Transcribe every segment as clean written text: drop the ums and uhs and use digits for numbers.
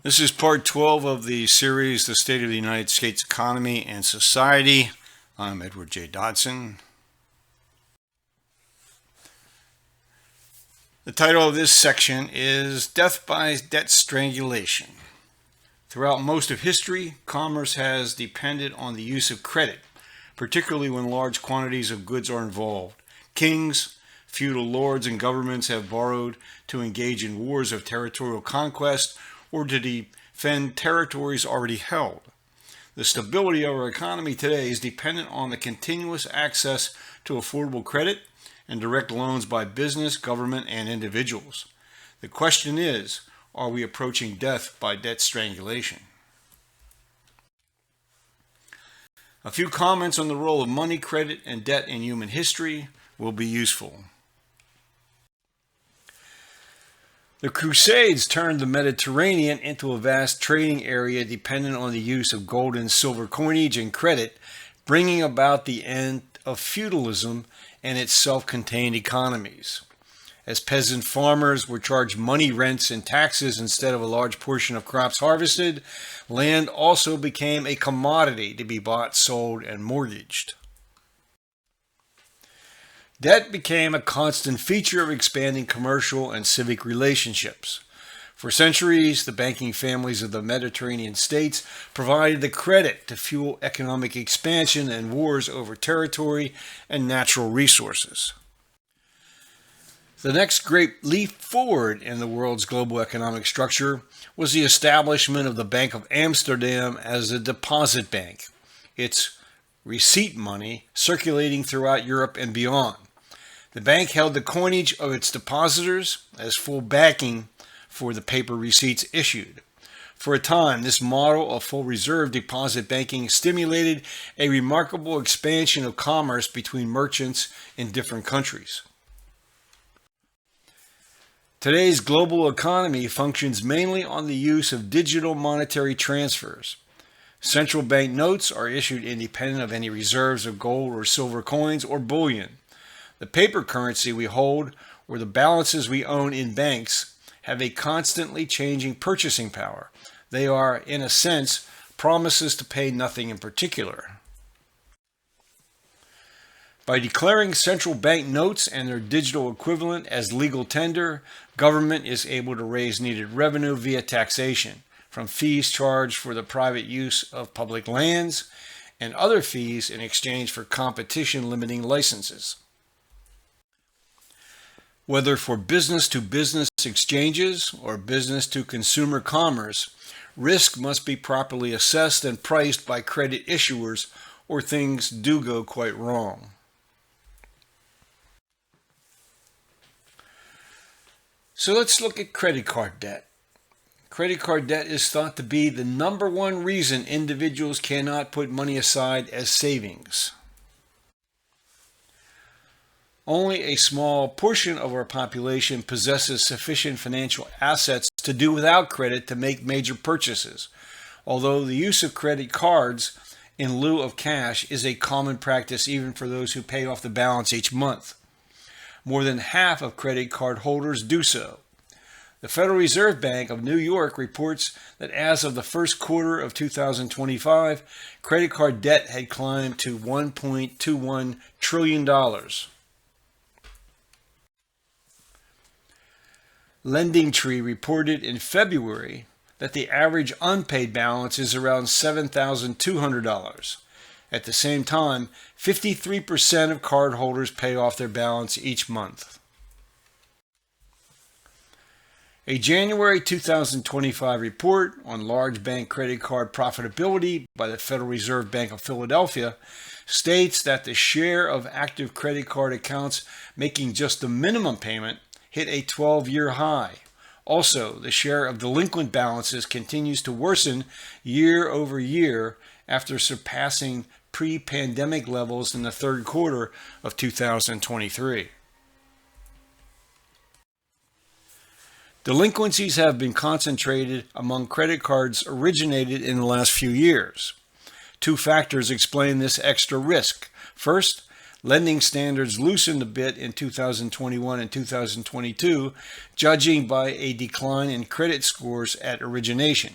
This is part 12 of the series, The State of the United States Economy and Society. I'm Edward J. Dodson. The title of this section is Death by Debt Strangulation. Throughout most of history, commerce has depended on the use of credit, particularly when large quantities of goods are involved. Kings, feudal lords, and governments have borrowed to engage in wars of territorial conquest or to defend territories already held. The stability of our economy today is dependent on the continuous access to affordable credit and direct loans by business, government, and individuals. The question is, are we approaching death by debt strangulation? A few comments on the role of money, credit, and debt in human history will be useful. The Crusades turned the Mediterranean into a vast trading area dependent on the use of gold and silver coinage and credit, bringing about the end of feudalism and its self-contained economies. As peasant farmers were charged money rents and taxes instead of a large portion of crops harvested, land also became a commodity to be bought, sold, and mortgaged. Debt became a constant feature of expanding commercial and civic relationships. For centuries, the banking families of the Mediterranean states provided the credit to fuel economic expansion and wars over territory and natural resources. The next great leap forward in the world's global economic structure was the establishment of the Bank of Amsterdam as a deposit bank, its receipt money circulating throughout Europe and beyond. The bank held the coinage of its depositors as full backing for the paper receipts issued. For a time, this model of full reserve deposit banking stimulated a remarkable expansion of commerce between merchants in different countries. Today's global economy functions mainly on the use of digital monetary transfers. Central bank notes are issued independent of any reserves of gold or silver coins or bullion. The paper currency we hold or the balances we own in banks have a constantly changing purchasing power. They are, in a sense, promises to pay nothing in particular. By declaring central bank notes and their digital equivalent as legal tender, government is able to raise needed revenue via taxation, from fees charged for the private use of public lands and other fees in exchange for competition limiting licenses. Whether for business-to-business exchanges or business-to-consumer commerce, risk must be properly assessed and priced by credit issuers, or things do go quite wrong. So let's look at credit card debt. Credit card debt is thought to be the number one reason individuals cannot put money aside as savings. Only a small portion of our population possesses sufficient financial assets to do without credit to make major purchases, although the use of credit cards in lieu of cash is a common practice even for those who pay off the balance each month. More than half of credit card holders do so. The Federal Reserve Bank of New York reports that as of the first quarter of 2025, credit card debt had climbed to $1.21 trillion. LendingTree reported in February that the average unpaid balance is around $7,200. At the same time, 53% of cardholders pay off their balance each month. A January 2025 report on large bank credit card profitability by the Federal Reserve Bank of Philadelphia states that the share of active credit card accounts making just the minimum payment hit a 12-year high. Also, the share of delinquent balances continues to worsen year over year after surpassing pre-pandemic levels in the third quarter of 2023. Delinquencies have been concentrated among credit cards originated in the last few years. Two factors explain this extra risk. First, Lending standards loosened a bit in 2021 and 2022, judging by a decline in credit scores at origination.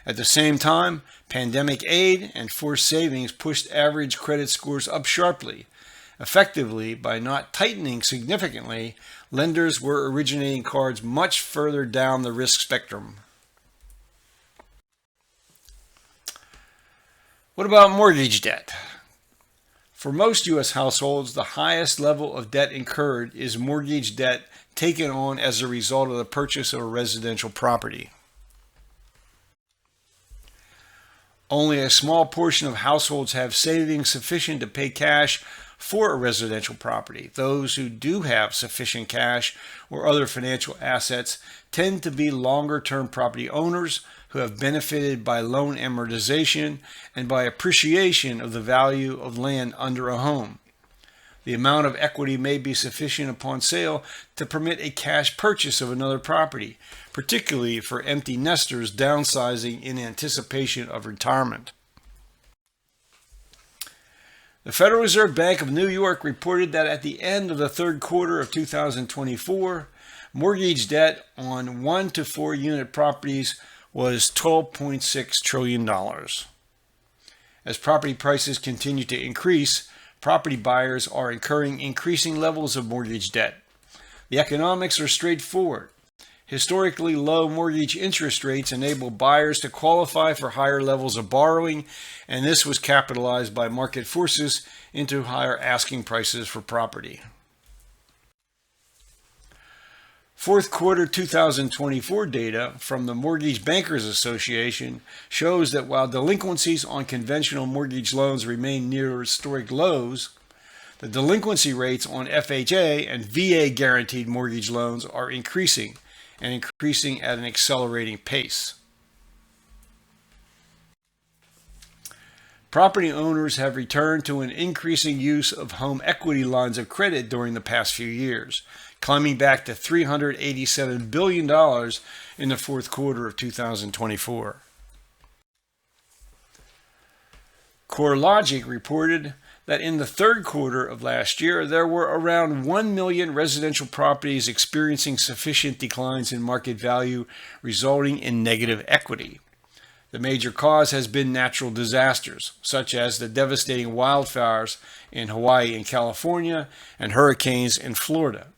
At the same time, pandemic aid and forced savings pushed average credit scores up sharply. Effectively, by not tightening significantly, lenders were originating cards much further down the risk spectrum. What about mortgage debt? For most U.S. households, the highest level of debt incurred is mortgage debt taken on as a result of the purchase of a residential property. Only a small portion of households have savings sufficient to pay cash for a residential property. Those who do have sufficient cash or other financial assets tend to be longer-term property owners who have benefited by loan amortization and by appreciation of the value of land under a home. The amount of equity may be sufficient upon sale to permit a cash purchase of another property, particularly for empty nesters downsizing in anticipation of retirement. The Federal Reserve Bank of New York reported that at the end of the third quarter of 2024, mortgage debt on 1 to 4 unit properties was $12.6 trillion. As property prices continue to increase, property buyers are incurring increasing levels of mortgage debt. The economics are straightforward. Historically low mortgage interest rates enable buyers to qualify for higher levels of borrowing, and this was capitalized by market forces into higher asking prices for property. Fourth quarter 2024 data from the Mortgage Bankers Association shows that while delinquencies on conventional mortgage loans remain near historic lows, the delinquency rates on FHA and VA guaranteed mortgage loans are increasing, and increasing at an accelerating pace. Property owners have returned to an increasing use of home equity lines of credit during the past few years, climbing back to $387 billion in the fourth quarter of 2024. CoreLogic reported that in the third quarter of last year, there were around 1 million residential properties experiencing sufficient declines in market value, resulting in negative equity. The major cause has been natural disasters, such as the devastating wildfires in Hawaii and California and hurricanes in Florida.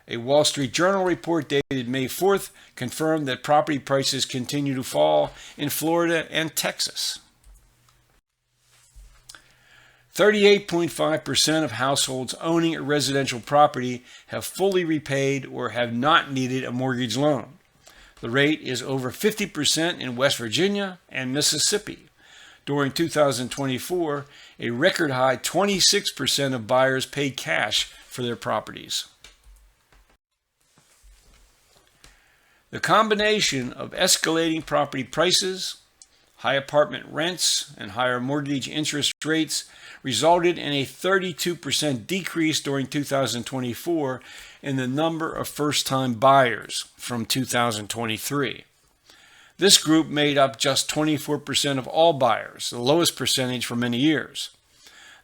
A Wall Street Journal report dated May 4th confirmed that property prices continue to fall in Florida and Texas. 38.5% of households owning a residential property have fully repaid or have not needed a mortgage loan. The rate is over 50% in West Virginia and Mississippi. During 2024, a record high 26% of buyers paid cash for their properties. The combination of escalating property prices, high apartment rents, and higher mortgage interest rates resulted in a 32% decrease during 2024 in the number of first-time buyers from 2023. This group made up just 24% of all buyers, the lowest percentage for many years.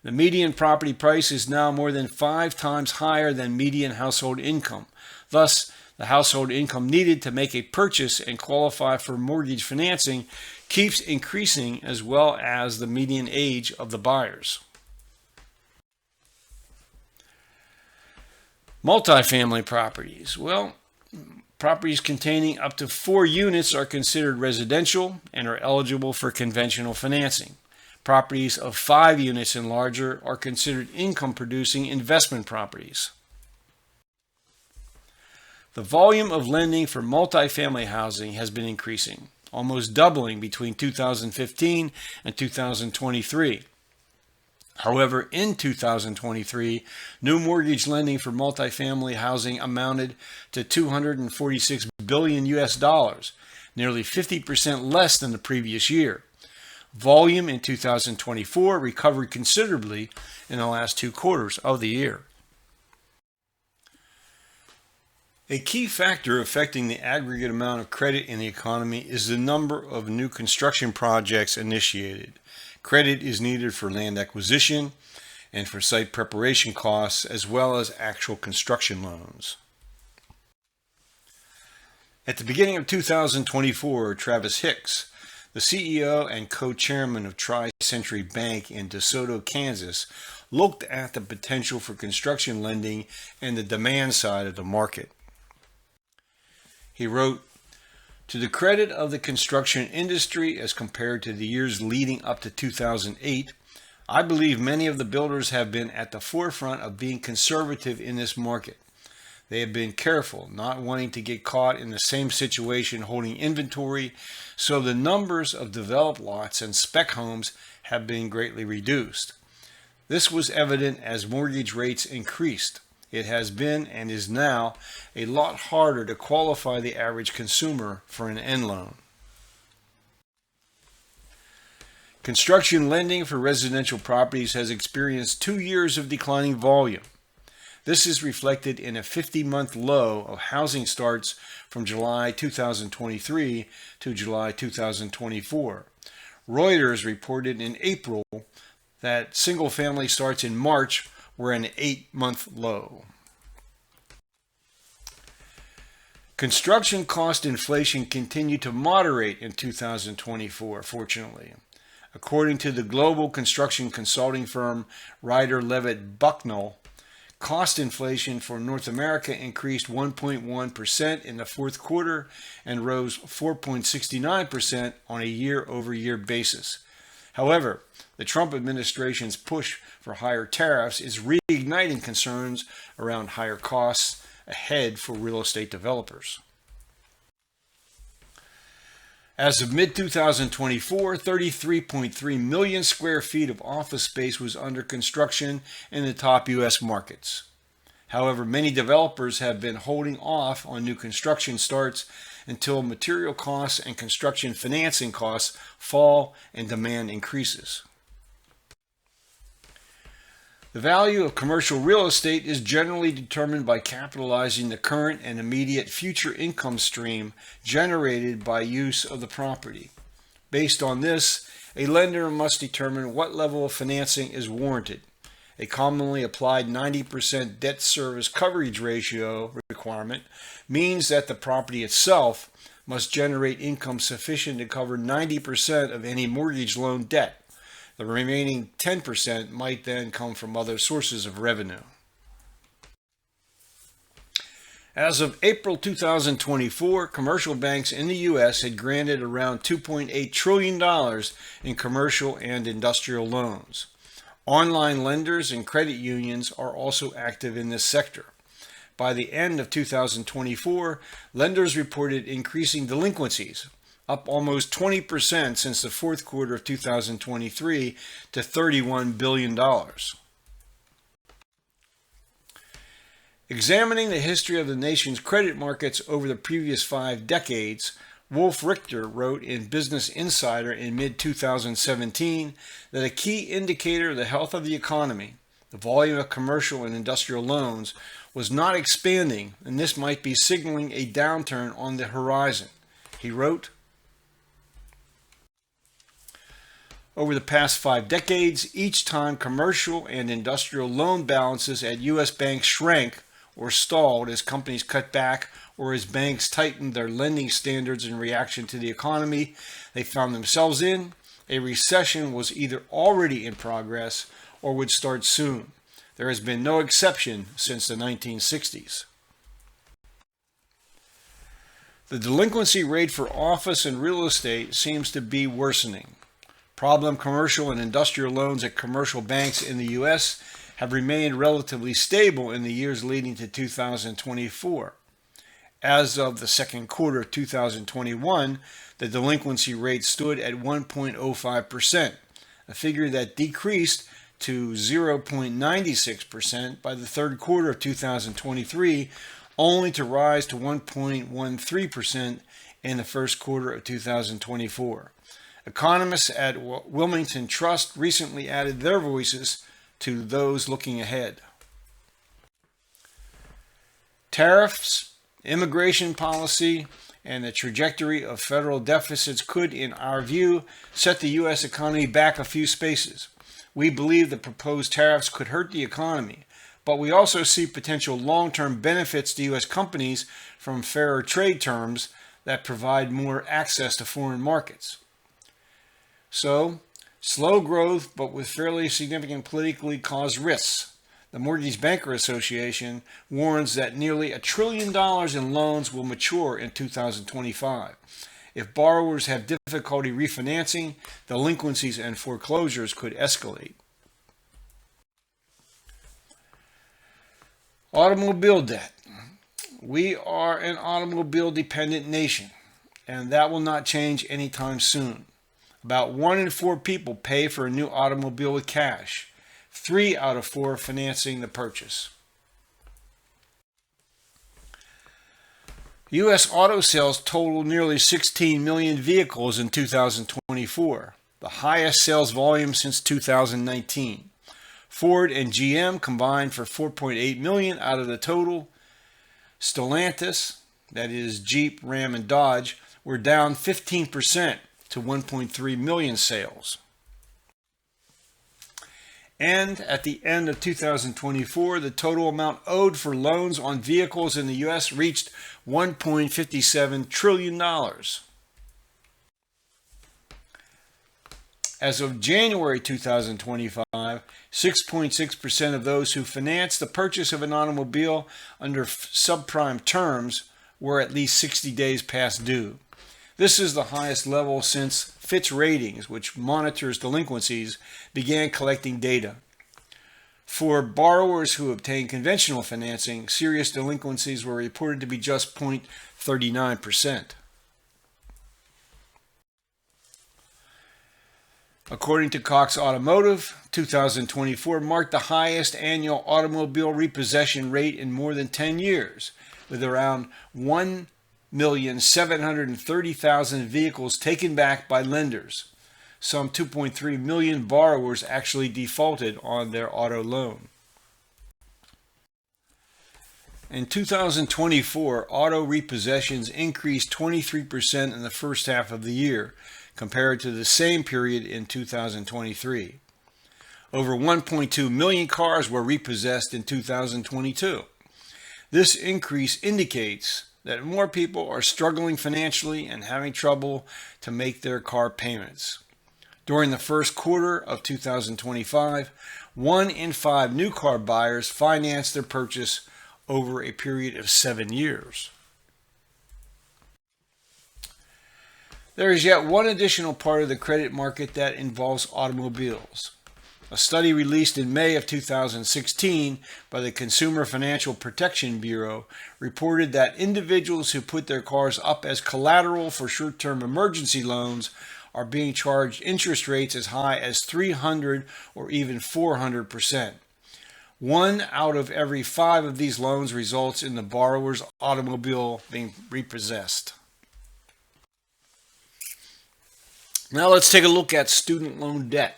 The median property price is now more than 5 times higher than median household income. Thus, the household income needed to make a purchase and qualify for mortgage financing keeps increasing, as well as the median age of the buyers. Multifamily properties. Well, properties containing up to 4 units are considered residential and are eligible for conventional financing. Properties of 5 units and larger are considered income-producing investment properties. The volume of lending for multifamily housing has been increasing, almost doubling between 2015 and 2023. However, in 2023, new mortgage lending for multifamily housing amounted to $246 billion US, nearly 50% less than the previous year. Volume in 2024 recovered considerably in the last 2 quarters of the year. A key factor affecting the aggregate amount of credit in the economy is the number of new construction projects initiated. Credit is needed for land acquisition, and for site preparation costs, as well as actual construction loans. At the beginning of 2024, Travis Hicks, the CEO and co-chairman of Tri-Century Bank in DeSoto, Kansas, looked at the potential for construction lending and the demand side of the market. He wrote, "To the credit of the construction industry as compared to the years leading up to 2008, I believe many of the builders have been at the forefront of being conservative in this market. They have been careful, not wanting to get caught in the same situation holding inventory, so the numbers of developed lots and spec homes have been greatly reduced. This was evident as mortgage rates increased. It has been and is now a lot harder to qualify the average consumer for an end loan." Construction lending for residential properties has experienced 2 years of declining volume. This is reflected in a 50-month low of housing starts from July 2023 to July 2024. Reuters reported in April that single-family starts in March were an 8-month low. Construction cost inflation continued to moderate in 2024, fortunately. According to the global construction consulting firm Ryder Levitt Bucknell, cost inflation for North America increased 1.1% in the fourth quarter and rose 4.69% on a year-over-year basis. However, the Trump administration's push for higher tariffs is reigniting concerns around higher costs ahead for real estate developers. As of mid-2024, 33.3 million square feet of office space was under construction in the top U.S. markets. However, many developers have been holding off on new construction starts until material costs and construction financing costs fall and demand increases. The value of commercial real estate is generally determined by capitalizing the current and immediate future income stream generated by use of the property. Based on this, a lender must determine what level of financing is warranted. A commonly applied 90% debt service coverage ratio requirement means that the property itself must generate income sufficient to cover 90% of any mortgage loan debt. The remaining 10% might then come from other sources of revenue. As of April 2024, commercial banks in the U.S. had granted around $2.8 trillion in commercial and industrial loans. Online lenders and credit unions are also active in this sector. By the end of 2024, lenders reported increasing delinquencies, up almost 20% since the fourth quarter of 2023 to $31 billion. Examining the history of the nation's credit markets over the previous 5 decades, Wolf Richter wrote in Business Insider in mid-2017 that a key indicator of the health of the economy, the volume of commercial and industrial loans, was not expanding, and this might be signaling a downturn on the horizon. He wrote, "Over the past 5 decades, each time commercial and industrial loan balances at U.S. banks shrank or stalled as companies cut back or as banks tightened their lending standards in reaction to the economy they found themselves in, a recession was either already in progress or would start soon. There has been no exception since the 1960s. The delinquency rate for office and real estate seems to be worsening. Problem commercial and industrial loans at commercial banks in the U.S. have remained relatively stable in the years leading to 2024. As of the second quarter of 2021, the delinquency rate stood at 1.05%, a figure that decreased to 0.96% by the third quarter of 2023, only to rise to 1.13% in the first quarter of 2024. Economists at Wilmington Trust recently added their voices to those looking ahead. Tariffs, immigration policy, and the trajectory of federal deficits could, in our view, set the U.S. economy back a few spaces. We believe the proposed tariffs could hurt the economy, but we also see potential long-term benefits to U.S. companies from fairer trade terms that provide more access to foreign markets. So, slow growth, but with fairly significant politically caused risks. The Mortgage Banker Association warns that nearly $1 trillion in loans will mature in 2025. If borrowers have difficulty refinancing, delinquencies and foreclosures could escalate. Automobile debt. We are an automobile-dependent nation, and that will not change anytime soon. About 1 in 4 people pay for a new automobile with cash. 3 out of 4 financing the purchase. U.S. auto sales totaled nearly 16 million vehicles in 2024, the highest sales volume since 2019. Ford and GM combined for 4.8 million out of the total. Stellantis, that is Jeep, Ram, and Dodge, were down 15% to 1.3 million sales. And at the end of 2024, the total amount owed for loans on vehicles in the U.S. reached $1.57 trillion. As of January 2025, 6.6% of those who financed the purchase of an automobile under subprime terms were at least 60 days past due. This is the highest level since Fitch Ratings, which monitors delinquencies, began collecting data. For borrowers who obtained conventional financing, serious delinquencies were reported to be just 0.39%. According to Cox Automotive, 2024 marked the highest annual automobile repossession rate in more than 10 years, with around 1,730,000 vehicles taken back by lenders. Some 2.3 million borrowers actually defaulted on their auto loan. In 2024, auto repossessions increased 23% in the first half of the year, compared to the same period in 2023. Over 1.2 million cars were repossessed in 2022. This increase indicates that more people are struggling financially and having trouble to make their car payments. During the first quarter of 2025, 1 in 5 new car buyers financed their purchase over a period of 7 years. There is yet one additional part of the credit market that involves automobiles. A study released in May of 2016 by the Consumer Financial Protection Bureau reported that individuals who put their cars up as collateral for short-term emergency loans are being charged interest rates as high as 300 or even 400%. 1 out of every 5 of these loans results in the borrower's automobile being repossessed. Now let's take a look at student loan debt.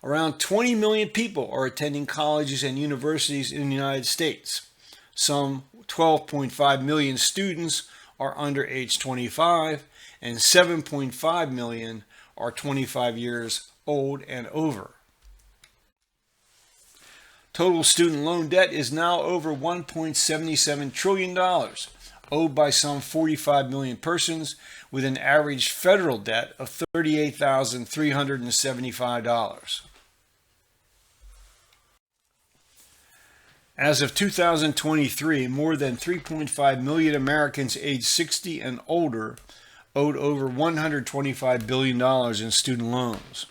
Around 20 million people are attending colleges and universities in the United States. Some 12.5 million students are under age 25, and 7.5 million are 25 years old and over. Total student loan debt is now over $1.77 trillion, owed by some 45 million persons, with an average federal debt of $38,375. As of 2023, more than 3.5 million Americans aged 60 and older owed over $125 billion in student loans.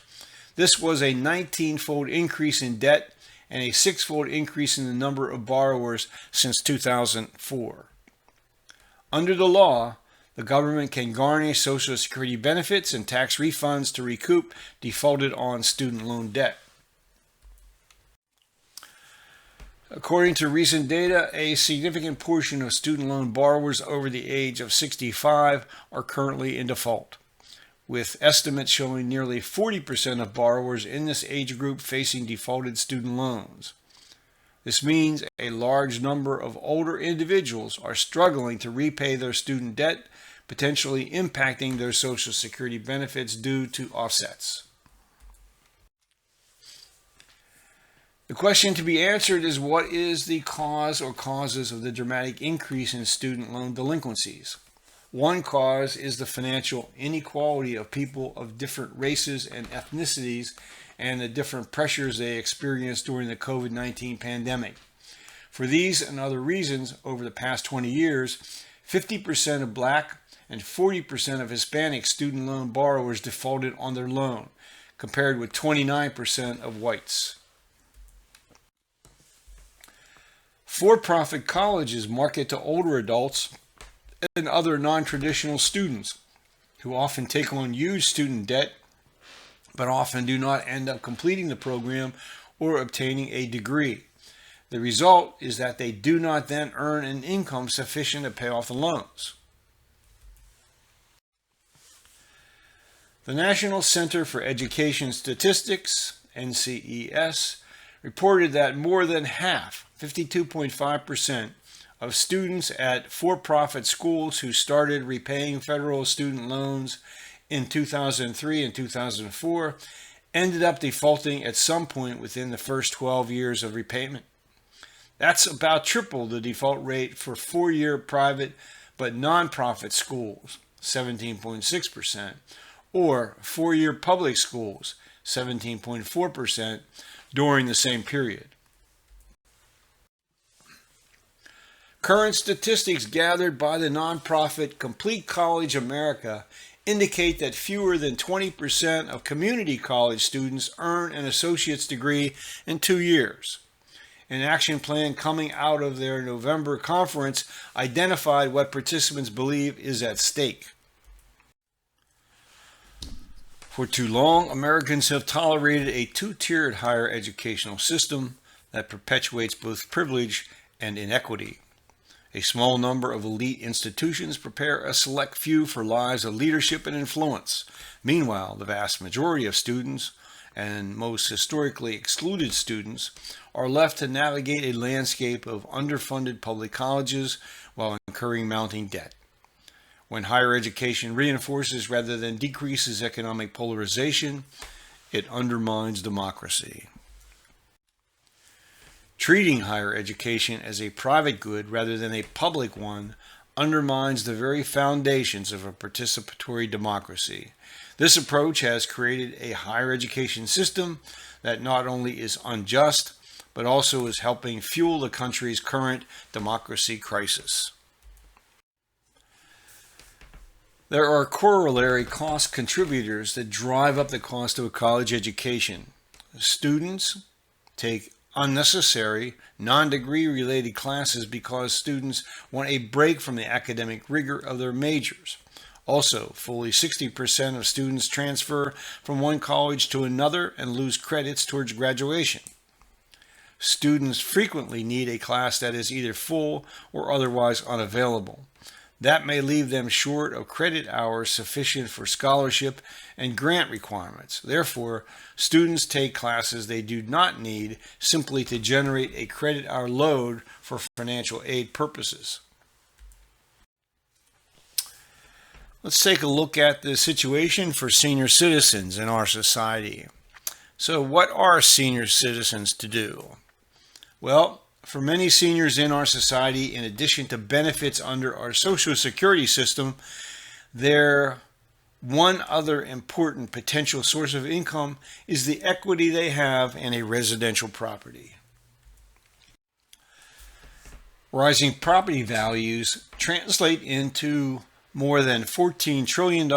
This was a 19-fold increase in debt and a 6-fold increase in the number of borrowers since 2004. Under the law, the government can garnish Social Security benefits and tax refunds to recoup defaulted on student loan debt. According to recent data, a significant portion of student loan borrowers over the age of 65 are currently in default, with estimates showing nearly 40% of borrowers in this age group facing defaulted student loans. This means a large number of older individuals are struggling to repay their student debt, potentially impacting their Social Security benefits due to offsets. The question to be answered is, what is the cause or causes of the dramatic increase in student loan delinquencies? One cause is the financial inequality of people of different races and ethnicities and the different pressures they experienced during the COVID-19 pandemic. For these and other reasons, over the past 20 years, 50% of Black and 40% of Hispanic student loan borrowers defaulted on their loan, compared with 29% of whites. For-profit colleges market to older adults and other non-traditional students who often take on huge student debt but often do not end up completing the program or obtaining a degree. The result is that they do not then earn an income sufficient to pay off the loans. The National Center for Education Statistics, NCES, reported that more than half, 52.5%, of students at for-profit schools who started repaying federal student loans in 2003 and 2004 ended up defaulting at some point within the first 12 years of repayment. That's about triple the default rate for four-year private but nonprofit schools, 17.6%, or four-year public schools, 17.4%, during the same period. Current statistics gathered by the nonprofit Complete College America indicate that fewer than 20% of community college students earn an associate's degree in 2 years. An action plan coming out of their November conference identified what participants believe is at stake. For too long, Americans have tolerated a two-tiered higher educational system that perpetuates both privilege and inequity. A small number of elite institutions prepare a select few for lives of leadership and influence. Meanwhile, the vast majority of students, and most historically excluded students, are left to navigate a landscape of underfunded public colleges while incurring mounting debt. When higher education reinforces rather than decreases economic polarization, it undermines democracy. Treating higher education as a private good rather than a public one undermines the very foundations of a participatory democracy. This approach has created a higher education system that not only is unjust, but also is helping fuel the country's current democracy crisis. There are corollary cost contributors that drive up the cost of a college education. Students take unnecessary, non-degree related classes because students want a break from the academic rigor of their majors. Also, fully 60% of students transfer from one college to another and lose credits towards graduation. Students frequently need a class that is either full or otherwise unavailable. That may leave them short of credit hours sufficient for scholarship and grant requirements. Therefore, students take classes they do not need simply to generate a credit hour load for financial aid purposes. Let's take a look at the situation for senior citizens in our society. So, what are senior citizens to do? Well, for many seniors in our society, in addition to benefits under our Social Security system, their one other important potential source of income is the equity they have in a residential property. Rising property values translate into more than $14 trillion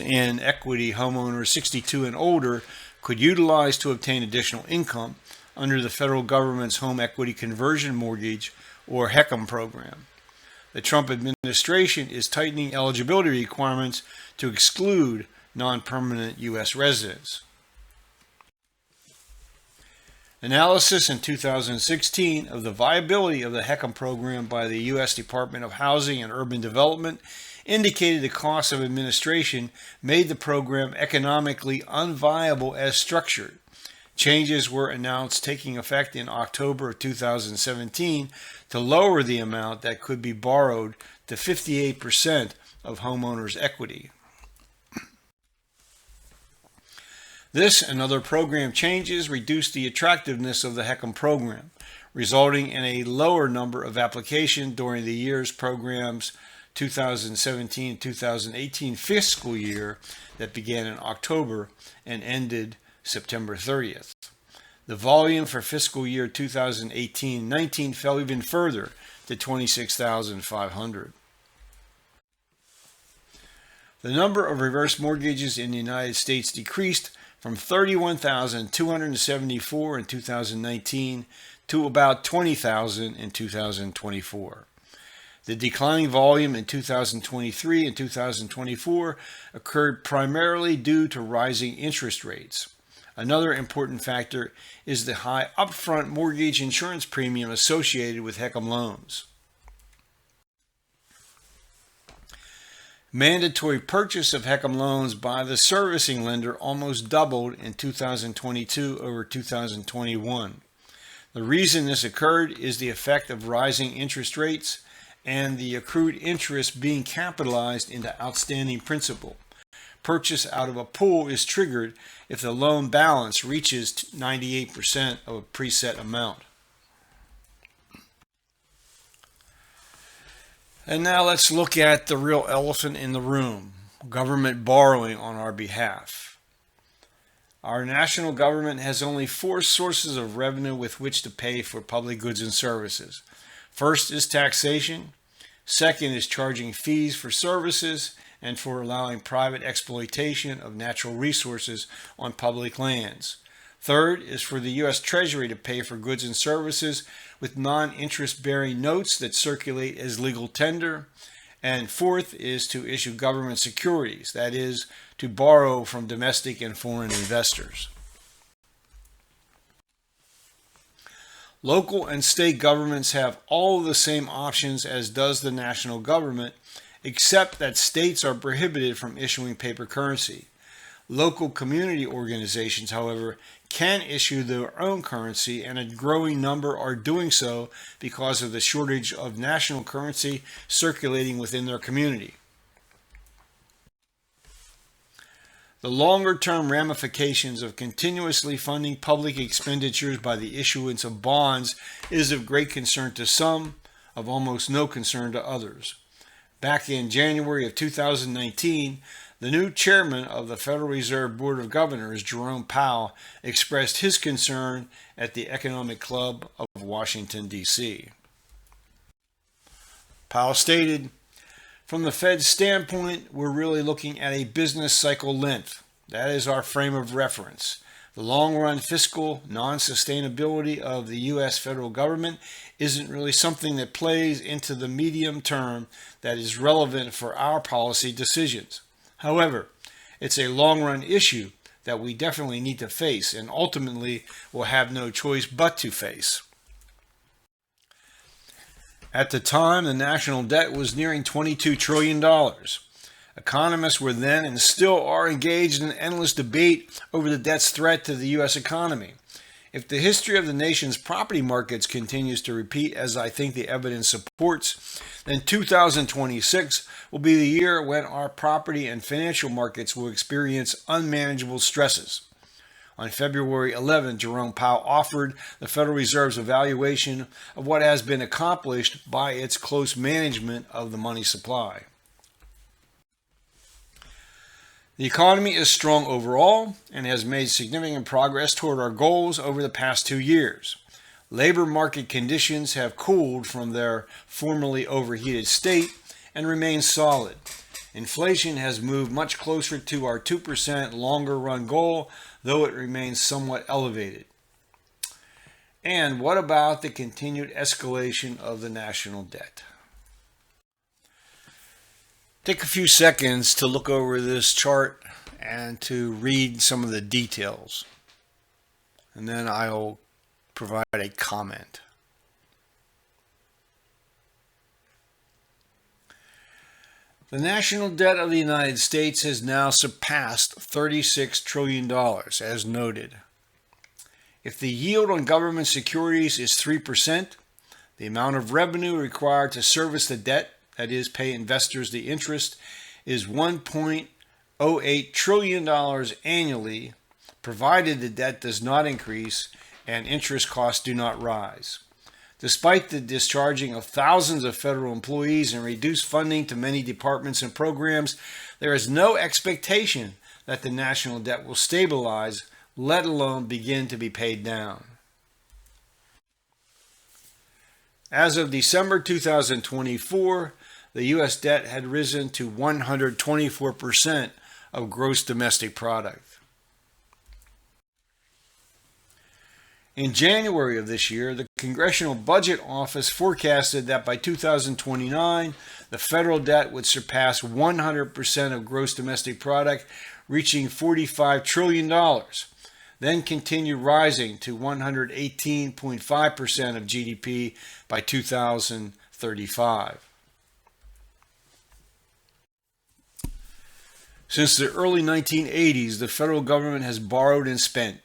in equity homeowners 62 and older could utilize to obtain additional income under the federal government's Home Equity Conversion Mortgage, or HECM program. The Trump administration is tightening eligibility requirements to exclude non-permanent U.S. residents. Analysis in 2016 of the viability of the HECM program by the U.S. Department of Housing and Urban Development indicated the cost of administration made the program economically unviable as structured. Changes were announced taking effect in October of 2017 to lower the amount that could be borrowed to 58% of homeowners' equity. This and other program changes reduced the attractiveness of the HECM program, resulting in a lower number of applications during the year's program's 2017-2018 fiscal year that began in October and ended September 30th. The volume for fiscal year 2018-19 fell even further to 26,500. The number of reverse mortgages in the United States decreased from 31,274 in 2019 to about 20,000 in 2024. The declining volume in 2023 and 2024 occurred primarily due to rising interest rates. Another important factor is the high upfront mortgage insurance premium associated with HECM loans. Mandatory purchase of HECM loans by the servicing lender almost doubled in 2022 over 2021. The reason this occurred is the effect of rising interest rates and the accrued interest being capitalized into outstanding principal. Purchase out of a pool is triggered if the loan balance reaches 98% of a preset amount. And now let's look at the real elephant in the room, government borrowing on our behalf. Our national government has only 4 sources of revenue with which to pay for public goods and services. First is taxation. Second is charging fees for services and for allowing private exploitation of natural resources on public lands. Third is for the U.S. Treasury to pay for goods and services with non-interest-bearing notes that circulate as legal tender. And fourth is to issue government securities, that is, to borrow from domestic and foreign investors. Local and state governments have all the same options as does the national government, except that states are prohibited from issuing paper currency. Local community organizations, however, can issue their own currency, and a growing number are doing so because of the shortage of national currency circulating within their community. The longer-term ramifications of continuously funding public expenditures by the issuance of bonds is of great concern to some, of almost no concern to others. Back in January of 2019, the new chairman of the Federal Reserve Board of Governors, Jerome Powell, expressed his concern at the Economic Club of Washington, D.C. Powell stated, "From the Fed's standpoint, we're really looking at a business cycle length. That is our frame of reference. The long-run fiscal non-sustainability of the U.S. federal government isn't really something that plays into the medium term that is relevant for our policy decisions. However, it's a long-run issue that we definitely need to face and ultimately will have no choice but to face." At the time, the national debt was nearing $22 trillion. Economists were then and still are engaged in endless debate over the debt's threat to the U.S. economy. If the history of the nation's property markets continues to repeat, as I think the evidence supports, then 2026 will be the year when our property and financial markets will experience unmanageable stresses. On February 11, Jerome Powell offered the Federal Reserve's evaluation of what has been accomplished by its close management of the money supply. The economy is strong overall and has made significant progress toward our goals over the past 2 years. Labor market conditions have cooled from their formerly overheated state and remain solid. Inflation has moved much closer to our 2% longer run goal, though it remains somewhat elevated. And what about the continued escalation of the national debt? Take a few seconds to look over this chart and to read some of the details, and then I'll provide a comment. The national debt of the United States has now surpassed $36 trillion, as noted. If the yield on government securities is 3%, the amount of revenue required to service the debt, that is, pay investors the interest, is $1.08 trillion annually, provided the debt does not increase and interest costs do not rise. Despite the discharging of thousands of federal employees and reduced funding to many departments and programs, there is no expectation that the national debt will stabilize, let alone begin to be paid down. As of December 2024, the U.S. debt had risen to 124% of gross domestic product. In January of this year, the Congressional Budget Office forecasted that by 2029, the federal debt would surpass 100% of gross domestic product, reaching $45 trillion, then continue rising to 118.5% of GDP by 2035. Since the early 1980s, the federal government has borrowed and spent,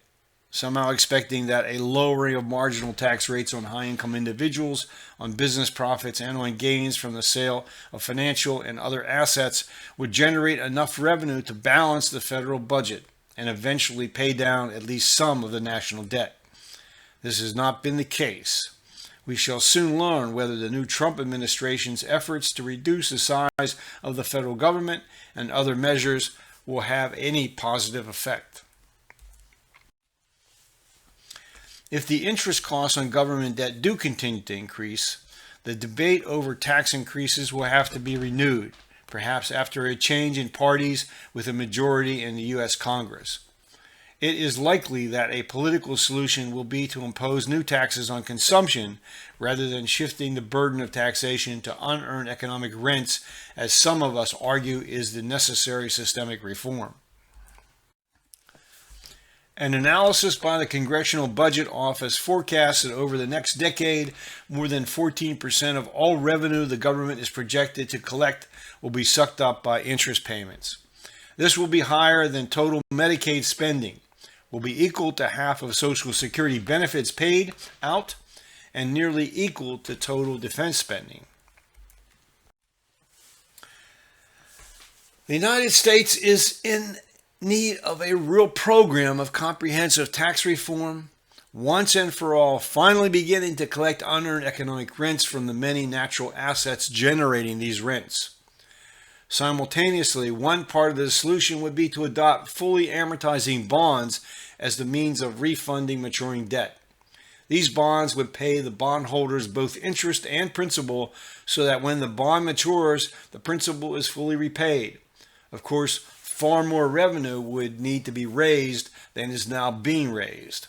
somehow expecting that a lowering of marginal tax rates on high-income individuals, on business profits, and on gains from the sale of financial and other assets would generate enough revenue to balance the federal budget and eventually pay down at least some of the national debt. This has not been the case. We shall soon learn whether the new Trump administration's efforts to reduce the size of the federal government and other measures will have any positive effect. If the interest costs on government debt do continue to increase, the debate over tax increases will have to be renewed, perhaps after a change in parties with a majority in the U.S. Congress. It is likely that a political solution will be to impose new taxes on consumption rather than shifting the burden of taxation to unearned economic rents, as some of us argue is the necessary systemic reform. An analysis by the Congressional Budget Office forecasts that over the next decade, more than 14% of all revenue the government is projected to collect will be sucked up by interest payments. This will be higher than total Medicaid spending, will be equal to half of Social Security benefits paid out, and nearly equal to total defense spending. The United States is in need of a real program of comprehensive tax reform, once and for all, finally beginning to collect unearned economic rents from the many natural assets generating these rents. Simultaneously, one part of the solution would be to adopt fully amortizing bonds as the means of refunding maturing debt. These bonds would pay the bondholders both interest and principal so that when the bond matures, the principal is fully repaid. Of course, far more revenue would need to be raised than is now being raised.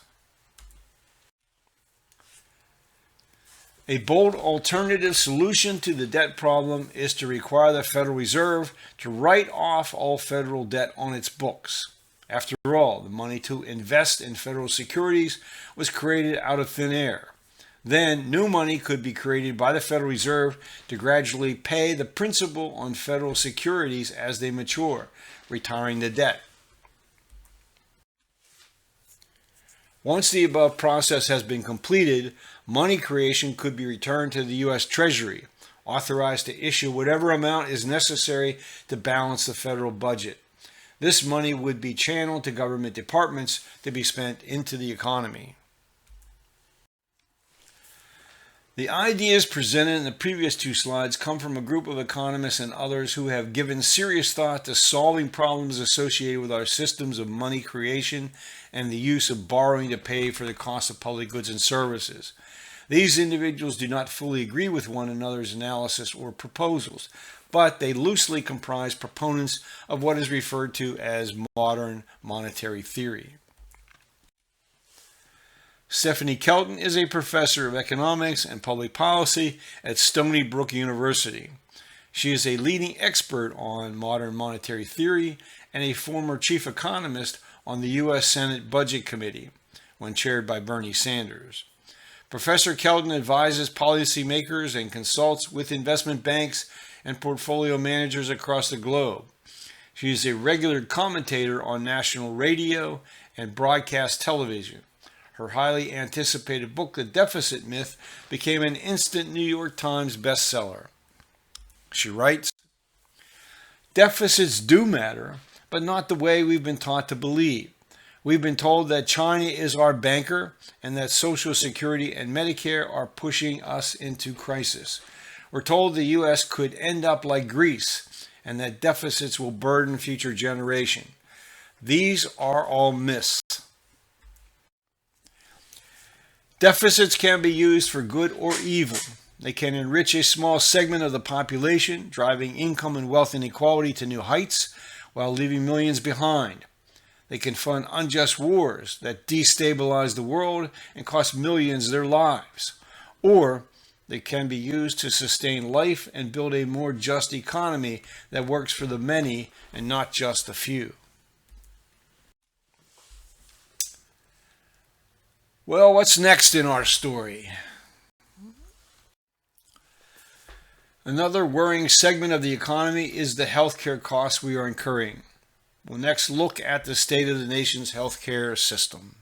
A bold alternative solution to the debt problem is to require the Federal Reserve to write off all federal debt on its books. After all, the money to invest in federal securities was created out of thin air. Then, new money could be created by the Federal Reserve to gradually pay the principal on federal securities as they mature, retiring the debt. Once the above process has been completed, money creation could be returned to the U.S. Treasury, authorized to issue whatever amount is necessary to balance the federal budget. This money would be channeled to government departments to be spent into the economy. The ideas presented in the previous two slides come from a group of economists and others who have given serious thought to solving problems associated with our systems of money creation and the use of borrowing to pay for the cost of public goods and services. These individuals do not fully agree with one another's analysis or proposals, but they loosely comprise proponents of what is referred to as modern monetary theory. Stephanie Kelton is a professor of economics and public policy at Stony Brook University. She is a leading expert on modern monetary theory and a former chief economist on the U.S. Senate Budget Committee, when chaired by Bernie Sanders. Professor Kelton advises policymakers and consults with investment banks and portfolio managers across the globe. She is a regular commentator on national radio and broadcast television. Her highly anticipated book, The Deficit Myth, became an instant New York Times bestseller. She writes, "Deficits do matter, but not the way we've been taught to believe. We've been told that China is our banker and that Social Security and Medicare are pushing us into crisis. We're told the U.S. could end up like Greece and that deficits will burden future generations. These are all myths. Deficits can be used for good or evil. They can enrich a small segment of the population, driving income and wealth inequality to new heights while leaving millions behind. They can fund unjust wars that destabilize the world and cost millions their lives. Or they can be used to sustain life and build a more just economy that works for the many and not just the few. Well, what's next in our story? Another worrying segment of the economy is the healthcare costs we are incurring. We'll next look at the state of the nation's healthcare system.